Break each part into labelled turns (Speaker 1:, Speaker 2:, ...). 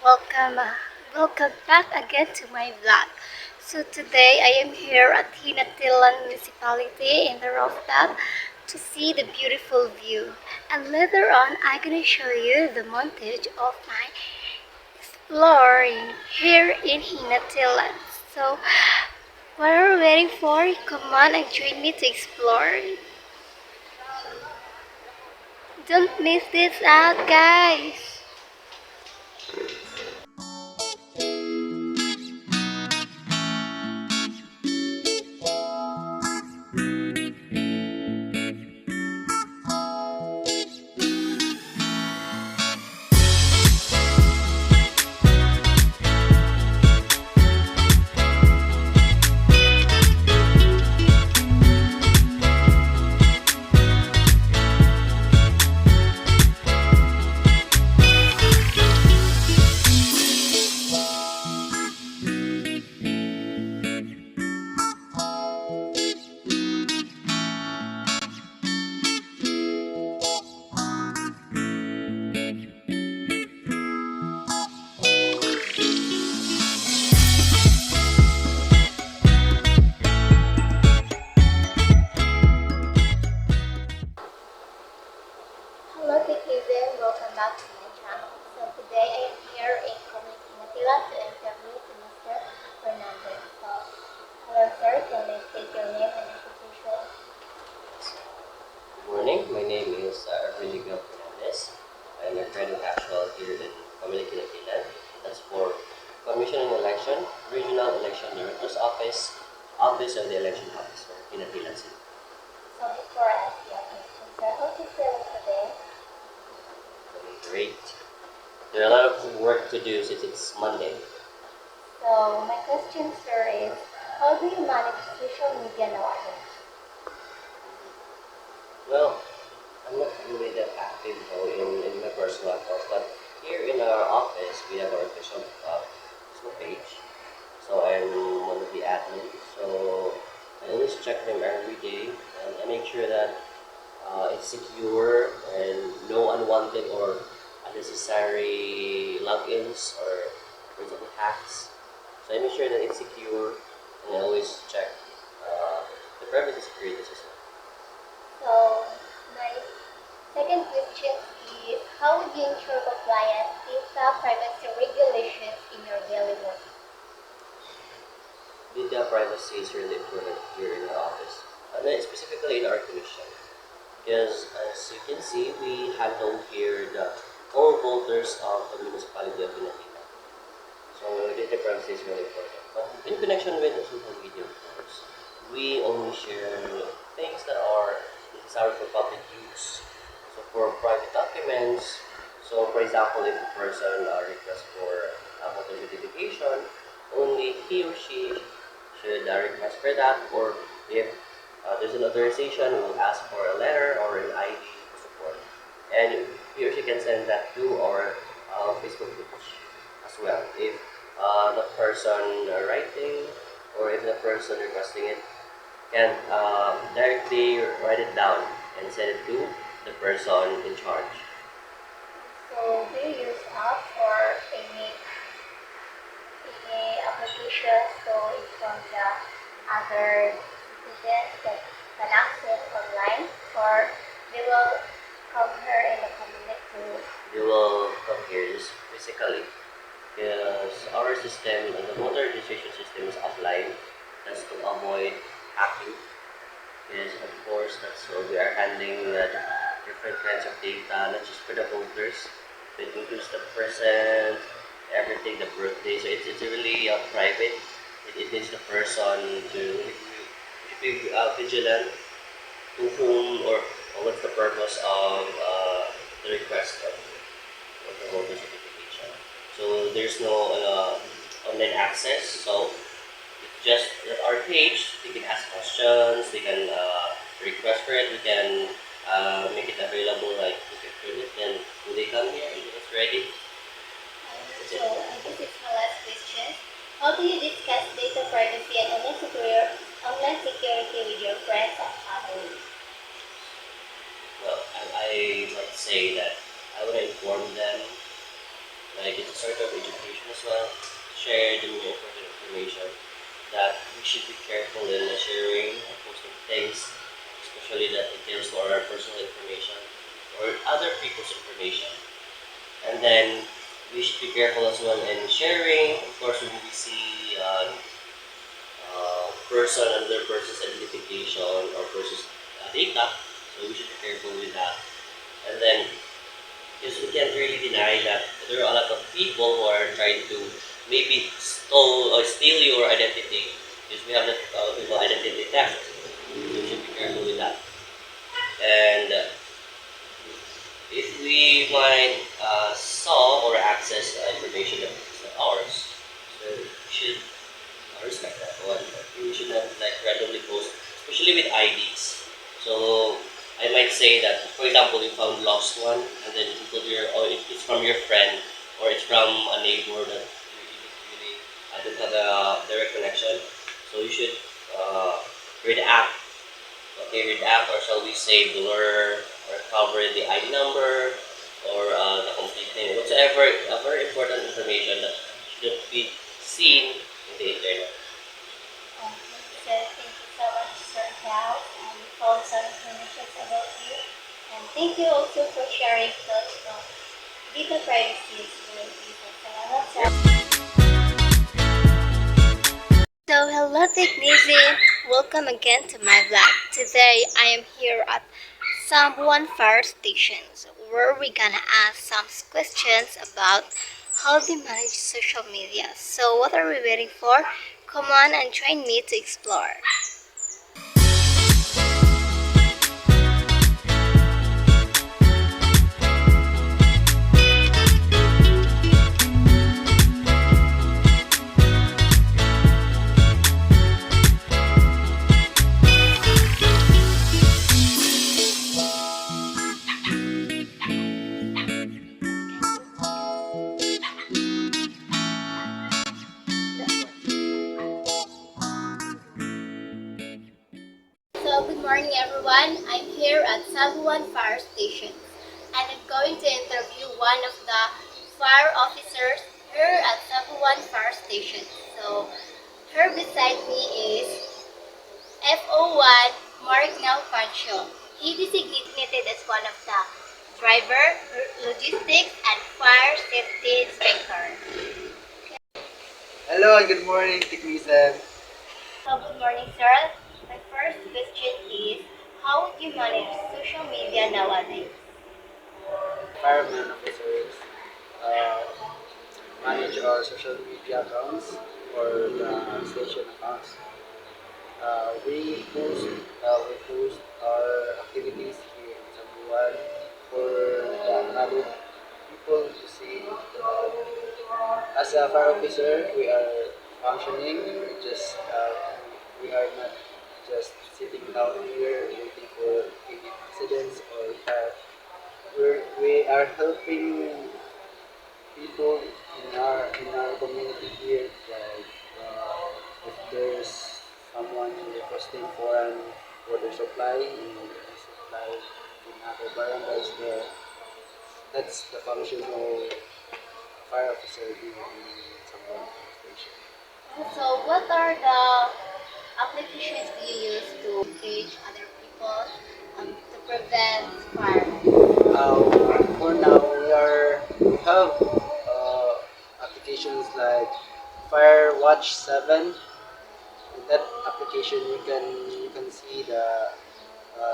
Speaker 1: welcome, welcome back again to my vlog. So today I am here at Hinatilan Municipality in the rooftop to see the beautiful view. And later on, I'm gonna show you the montage of my exploring here in Hinatilan. So what are we waiting for? Come on and join me to explore. Don't miss this out, guys. Hello Kikizim, welcome back to my channel. So today I am here in Community Manila to interview to Mr. Fernandez. So, hello sir, can I state your name and institution?
Speaker 2: Good morning. My name is Ervin Fernandez. I'm a credit actual here in Community Kinakilan. That's for Commission on Election, Regional Election Director's Office, Office of the Election Officer, Kinakilan City.
Speaker 1: So before I ask you a question, sir, how do you feel today?
Speaker 2: Great. There are a lot of work to do since it's Monday.
Speaker 1: So my question sir is, how do you manage social media nowadays?
Speaker 2: Well, I'm not really that active though in my personal account, but here in our office we have our official Facebook page. So I'm one of the admins. So I always check them every day, and I make sure that it's secure and no unwanted or unnecessary logins or, for example, hacks. So I make sure that it's secure, and I always check the privacy security system.
Speaker 1: So my second question is, how would you ensure compliance with the privacy regulations in your daily work?
Speaker 2: Data privacy is really important here in our office, and then specifically in our commission. Because as you can see, we handle here all voters of the municipality of Pinatila. So data privacy is really important. But in connection with the social media, of course, we only share things that are necessary for public use. So for private documents, so for example, if a person requests for voter certification, only he or she should request for that, or if there's an authorization, we will ask for a letter or an ID support. And he or she can send that to our Facebook page as well. If the person writing or if the person requesting it can directly write it down and send it to the person in charge.
Speaker 1: So do you use app or any application so inform the other students that can access online, or they will come here in the community?
Speaker 2: They will come here just physically because our system, the voter registration system is offline. That's to avoid hacking. Because of course that's what we are handling different kinds of data, not just for the voters. It includes the present, everything, the birthday. So it's really private. It needs the person to be vigilant to whom or what's the purpose of the request of the voter certification. So there's no online access. So it's just at our page, they can ask questions, they can request for it, we can make it available, like you can print it, then when they come here, it's ready.
Speaker 1: So this is my last question. How do you discuss data privacy and online security with your friends and family?
Speaker 2: Well, I might say that I would inform them, like it's a sort of education share the more important information that we should be careful in sharing or posting things, especially that entails to our personal information or other people's information. And then we should be careful as well in sharing. Of course, when we see person under person's identification or person's data, so we should be careful with that. And then, because we can't really deny that there are a lot of people who are trying to maybe stole or steal your identity, because we have that we call identity theft. So we should be careful with that. And if we might saw or access information that is not ours, so we should respect that one. We should not like randomly post, especially with IDs. So I might say that, for example, you found lost one, and then you put your, or it's from your friend, or it's from a neighbor that you really don't have a direct connection. So you should read the app. Okay, read the app, or shall we say blur or cover the ID number or the complete name, whatsoever, very important information that should be seen in the internet.
Speaker 1: So thank you so much, Sir Cal, and we found some information about you. And thank you also for sharing thoughts on data privacy is very important. Salamat sa So hello Technician, welcome again to my vlog. Today I am here at Sambuan Fire Station where we're gonna ask some questions about how they manage social media. So what are we waiting for? Come on and join me to explore. So good morning everyone. I'm here at Sabuan Fire Station and I'm going to interview one of the fire officers here at Sabuan Fire Station. So here beside me is FO1 Marignaw Pancho. He designated as one of the driver, logistics and fire safety inspector.
Speaker 3: Hello and good morning, Tikmisan.
Speaker 1: So good morning sir. My first question is, how would you manage social media nowadays?
Speaker 3: Fireman officers uh, manage our social media accounts or the station accounts. We post our activities here in Sambuan for the other people to see. As a fire officer, we are functioning. We are not just sitting down here waiting for any accidents or fire. We are helping people in our community here. Like if there's someone requesting for an water supply, we supply in other barangays there. That's the function of fire officer here in Sambuan Station.
Speaker 1: So what are the applications do you use to engage other people to prevent fire?
Speaker 3: For now, we have applications like Firewatch 7. In that application, you can see the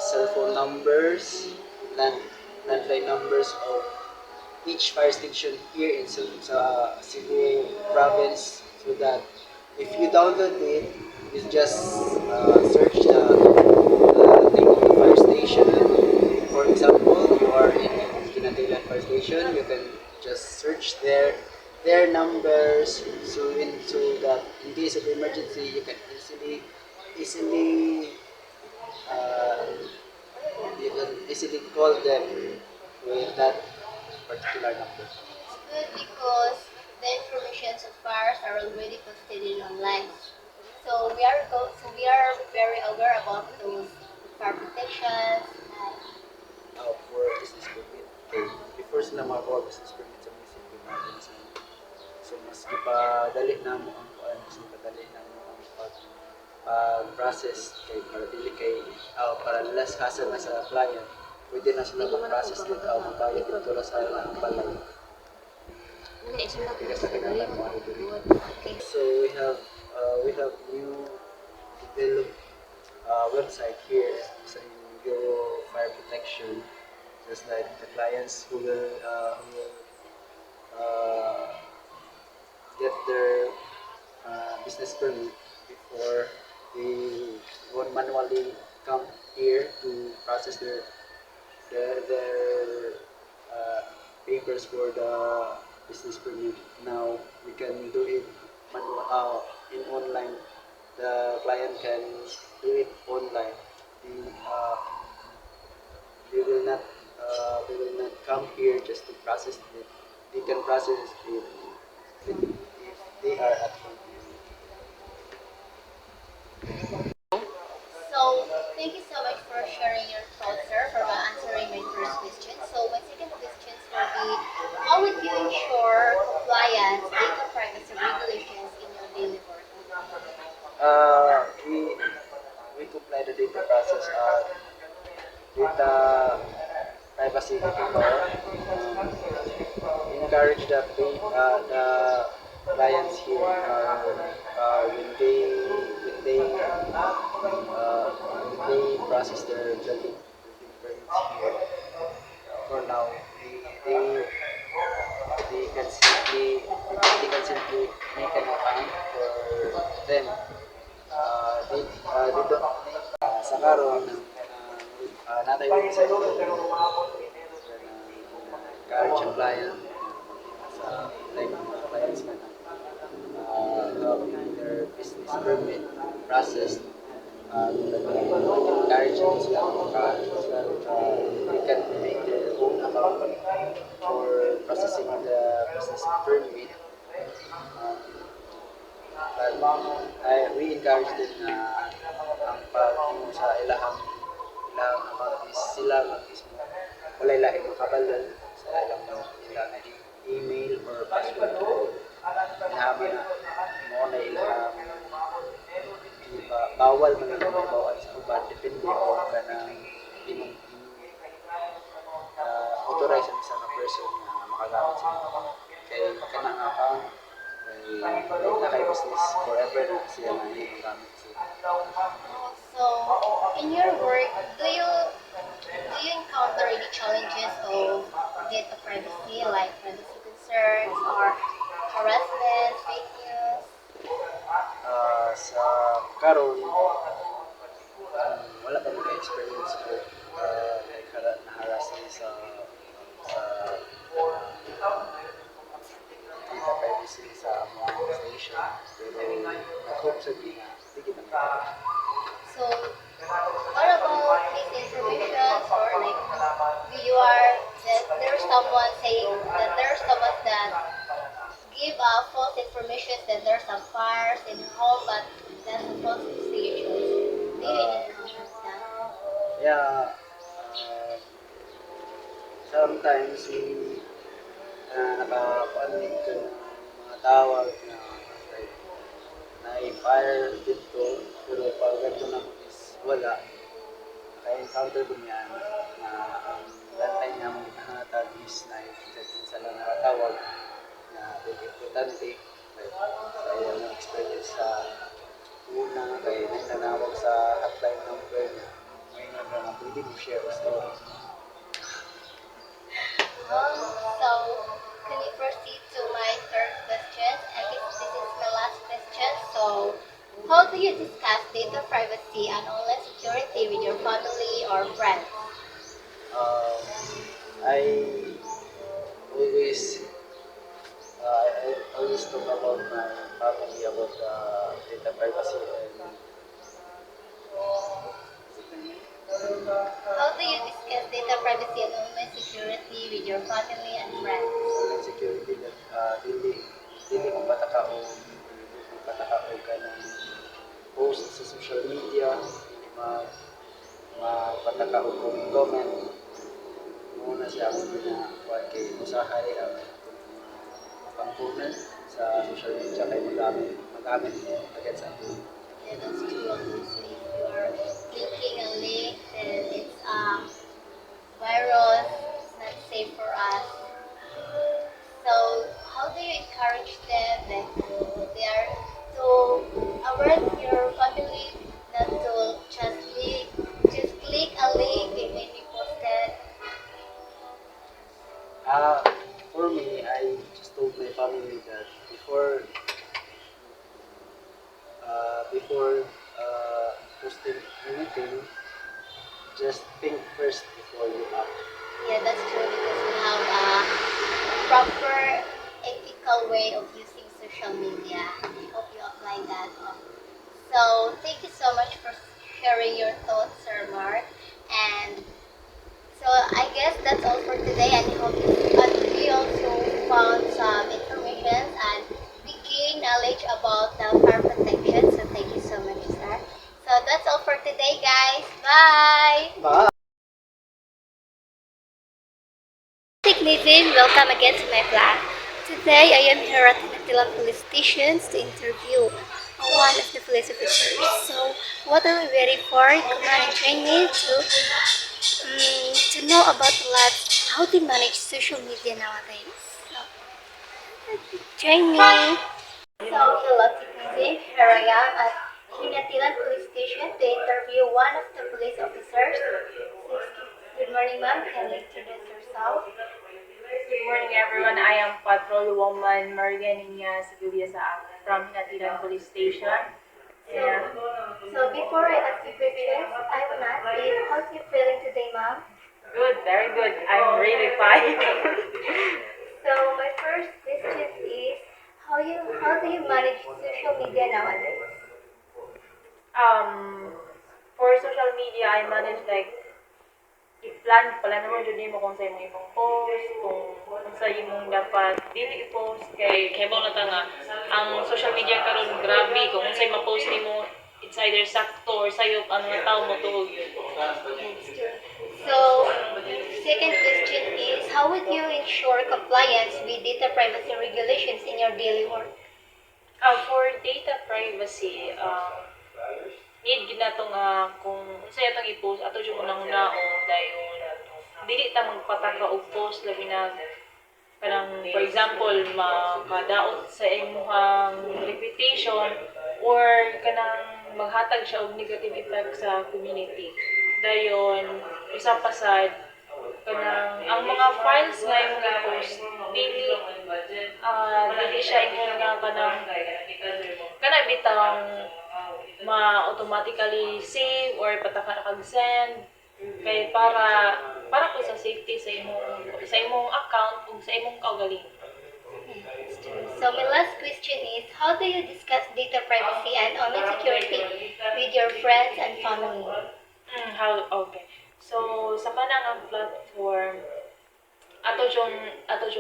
Speaker 3: cell phone numbers, land, landline numbers of each fire station here in Cebu province, so that if you download it, you just search the name of the fire station. For example, you are in Kinataylan Fire Station, you can just search their numbers, so that in case of emergency, you can easily uh, easily call them with that particular number.
Speaker 1: It's good because the information of fires are already posted in online. So we are very aware about those fire protections.
Speaker 3: For business permit. Okay. Before sila makakuha business permit sa munisipyo natin, so mas ipadali na mo ang kuan, mas ipadali na mo ang pag-process kay para dili kay para less hassle na sa client. Pwede na sila mag-process dito magbayad dito ra sa ilang balay. Dili sa kinahanglan mo ano dili.
Speaker 1: Okay.
Speaker 3: So we have new developed website here sa Bureau of Fire Protection, just like the clients who will get their business permit before they won't manually come here to process their papers for the business permit. Now we can do it in online. The client can do it online. The, uh, they will not come here just to process it. They can process it if they are at home.
Speaker 1: So, thank you so much for sharing your thoughts, sir, for answering my first question. So, my second question will be, how would you ensure compliance, data privacy regulations in your daily work?
Speaker 3: We comply the data process data privacy law. Encourage the clients here when they process their building permits here. For now, they they can simply they can simply make an account for them. They don't make sa karon natay website encourage ang client sa like mga clients na having their business permit processed. Encourage them sila they can make their own account for processing the business permit. We encourage them na ang pag sa ilahang account is sila mismo walay lahi makabalal sa ilang email or password inahaman na mo na ilang bawal man ang bawal sa uban depende kung kanang imong authorize ang isang person na makagamit sa kay kanang account na kay business forever na siya na yung gamit sila.
Speaker 1: So, in your work, do you encounter any challenges of data privacy, like privacy concerns or harassment, fake news?
Speaker 3: Sa karon wala pa mga experience ko like na-harass ni sa data privacy sa mga station pero nag-hope sa di kita
Speaker 1: So, what about misinformation or like, there's someone saying that there's someone that give false information that there's some fires in your home, but that's a false situation. Do you encounter that?
Speaker 3: yeah sometimes we nakapanig ka ng mga tawag na like na-fire dito pero pag ganito na is wala naka-encounter ko niyan na ang bantay niya mong ginahatag is na isa lang nakatawag na very importante like sa iyang experience sa una kay nanawag sa hotline number niya ngayon na pwede mo share ang story.
Speaker 1: So, can you proceed to my third question? I guess this is my last question. So, how do you discuss data privacy and online security with your family or friends?
Speaker 3: I always I always talk about my family about data privacy and
Speaker 1: How do you discuss data privacy and online security with your family and friends?
Speaker 3: online security that dili mo pataka o ka ng post sa social media dili mapataka o comment muna siya ako na kay usahay ang component sa social media kay magamit agad sa atin.
Speaker 1: Yeah, that's true. So if you are clicking a link, then it's viral. It's not safe for us. So how do you encourage them that they are to alert your family not to just click a link and then you post it?
Speaker 3: For me, I just told my family that before posting anything, just think first before you act.
Speaker 1: Yeah, that's true because we have a proper ethical way of using social media. I hope you apply that. So thank you so much for sharing your thoughts, Sir Mark. And so I guess that's all for today. And we also found some information and we gained knowledge about the fire protection. So thank you so much, sir. So that's all for today, guys. Bye.
Speaker 3: Bye!
Speaker 1: Technism, welcome again to my vlog. Today I am here at Natilan Police Station to interview one of the police officers. So what are we waiting for? Come on and join me to know about a lot how to manage social media nowadays. So join me. So hello Technism, here I am at Hinatilan Police Station to interview one of the police officers. Good morning, ma'am. Can you introduce yourself?
Speaker 4: Good morning, everyone. I am Patrol Woman Marianina Seguliasa from Hinatilan Police Station. And
Speaker 1: So before I ask you questions, I want to ask you, how's you feeling today, ma'am?
Speaker 4: good, very good. I'm really fine.
Speaker 1: So my first question is, how do you manage social media nowadays?
Speaker 4: For social media, I manage like i-plan pala naman dyan mo kung sa imong ipong post, kung sa imong dapat dili i-post kay mo na ta nga ang social media karon grabe kung unsay ma-post nimo it's either sakto or sayop ang mga tao mo tuog yun.
Speaker 1: So second question is, how would you ensure compliance with data privacy regulations in your daily work?
Speaker 4: For data privacy, need gid nato nga kung unsay atong i-post ato jud unang hunaon dayon dili ta magpataka og post labi na kanang for example makadaot sa imong reputation or kanang maghatag siya og negative effect sa community dayon usa pa sad kanang ang mga files nga imong i-post dili siya imong nga kanang bitang ma-automatically save or pataka na kag-send kay para ko sa safety sa imong account ug sa imong kaugalingon.
Speaker 1: So my last question is, how do you discuss data privacy and online security with your friends and family?
Speaker 4: Okay. So sa kanang platform ato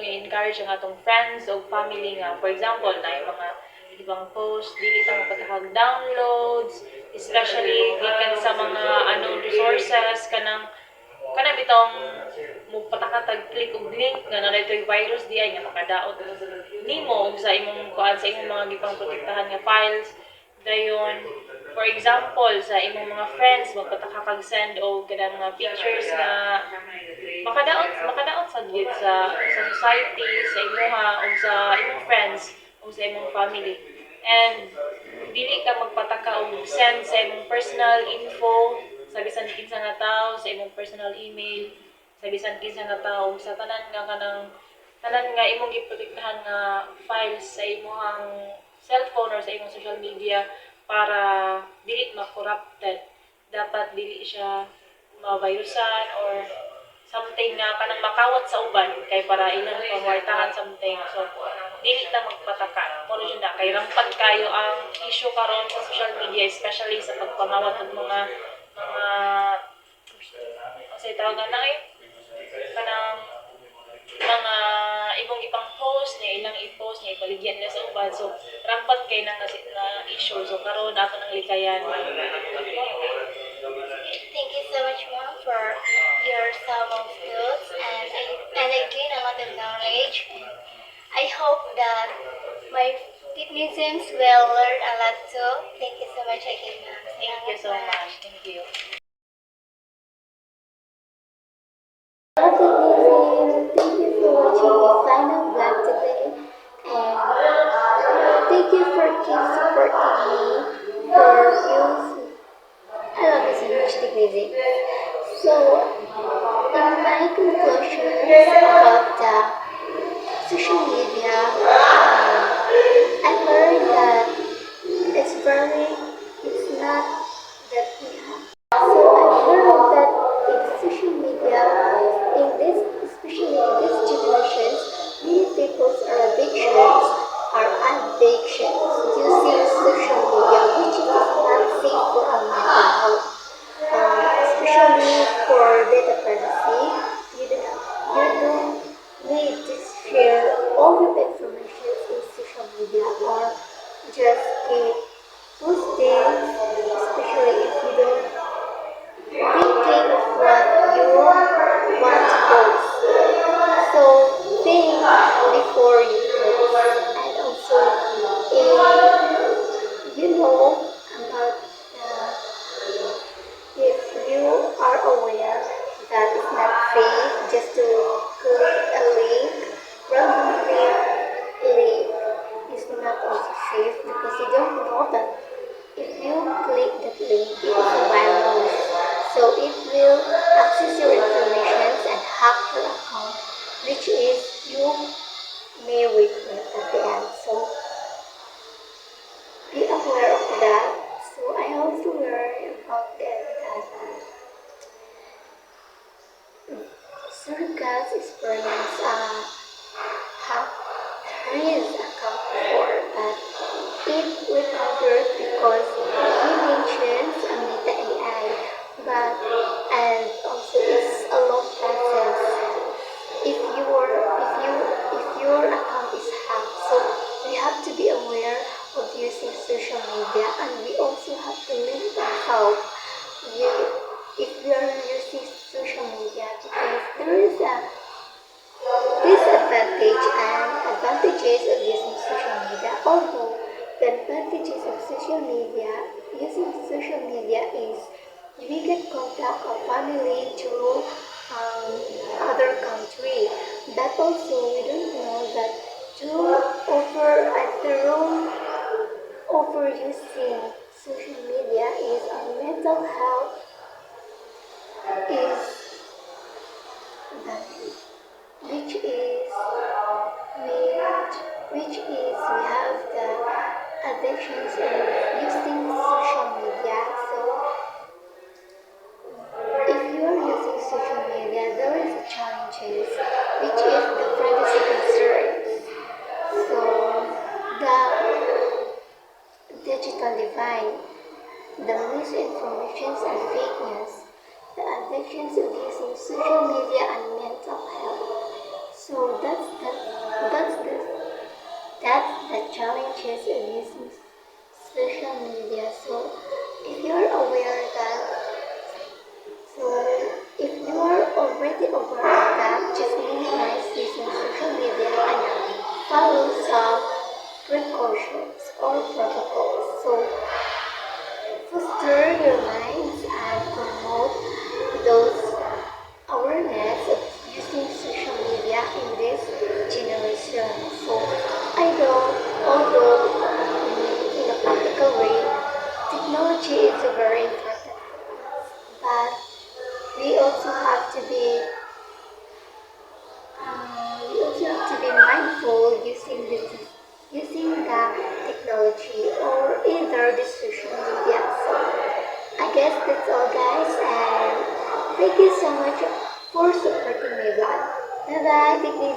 Speaker 4: yung encourage ang atong friends o family nga for example na yung mga ibang post dili ta mapatahag downloads especially gikan sa mga unknown resources kanang bitong mo patakatag click og link nga na ito'y virus diay nga makadaot nimo og sa imong kuan sa imong mga gipang protektahan nga files dayon for example sa imong mga friends magpataka kag send og kanang mga pictures nga makadaot sa gid sa society sa imuha o sa imong friends o sa imong family and dili ka magpataka og send sa imong personal info sa bisan kinsa nga tawo sa imong personal email sa bisan kinsa nga tawo sa tanan nga imong giprotektahan nga files sa imong cellphone or sa imong social media para dili ma-corrupted dapat dili siya ma-virusan or something nga kanang makawat sa uban kay para ilang pangwartahan something so dili ta magpataka mo jud na kay rampant kayo ang issue karon sa social media especially sa pagpamawat og mga say tawagan na kanang mga ibang ipang post niya ilang i-post niya ibaligyan nila sa uban so rampant kay na issue so karon ato nang likayan.
Speaker 1: Thank you so much, ma'am, for your some of thoughts, and I gain a lot of knowledge. And I hope that my technicians will learn a lot too. Thank you so much again, ma'am.
Speaker 4: Thank you so much. Thank you.
Speaker 1: Hello, technicians. Thank you for watching my final vlog today. And thank you for keep supporting me for views. I love you so much, technician. So, in my conclusions about the social media, I learned that it's not that we have. So I learned that in social media, especially in this generation, many people's are addictions using social media, which is not safe for our mental health. Especially for data privacy, you don't need to share all your information in social media or just keep posting, especially if you don't thinking of what you want to post. So think before you post, and also if you know about if you are aware that it's not safe just to click a link, randomly link is not also safe because you don't know that if you click that link, it is a virus. So it will access your information and hack your account, which is you may regret at the end. So be aware of that. So I also learned about that Surrogates experience hack his account before, but it recovered because he mentions a Meta AI, but and also it's a long process. If your account is hacked, so we have to be aware of using social media, and we also have to limit ourselves. You, if we are using social media, because there is a disadvantage and advantages of using social media. Although the advantages of using social media is we get contact of family through other country. But also we don't know that through overusing social media is our mental health is which is we have the addictions of using social media. So if you are using social media, there is challenges, which is the privacy concerns. So the digital divide, the misinformations and fake news, the addictions of using social media and mental health. So that's the challenges of using social media. So if you are aware that, so if you are already aware of that, just minimize using social media and follow some precautions or protocols. So foster your minds and promote those awareness of using social media in this generation. So although in a practical way, technology is very important for us, but we also have to be mindful using the technology or either the social media. So I guess that's all, guys, and thank you so much for supporting my vlog. Bye bye, take it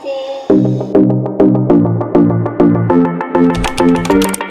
Speaker 1: easy.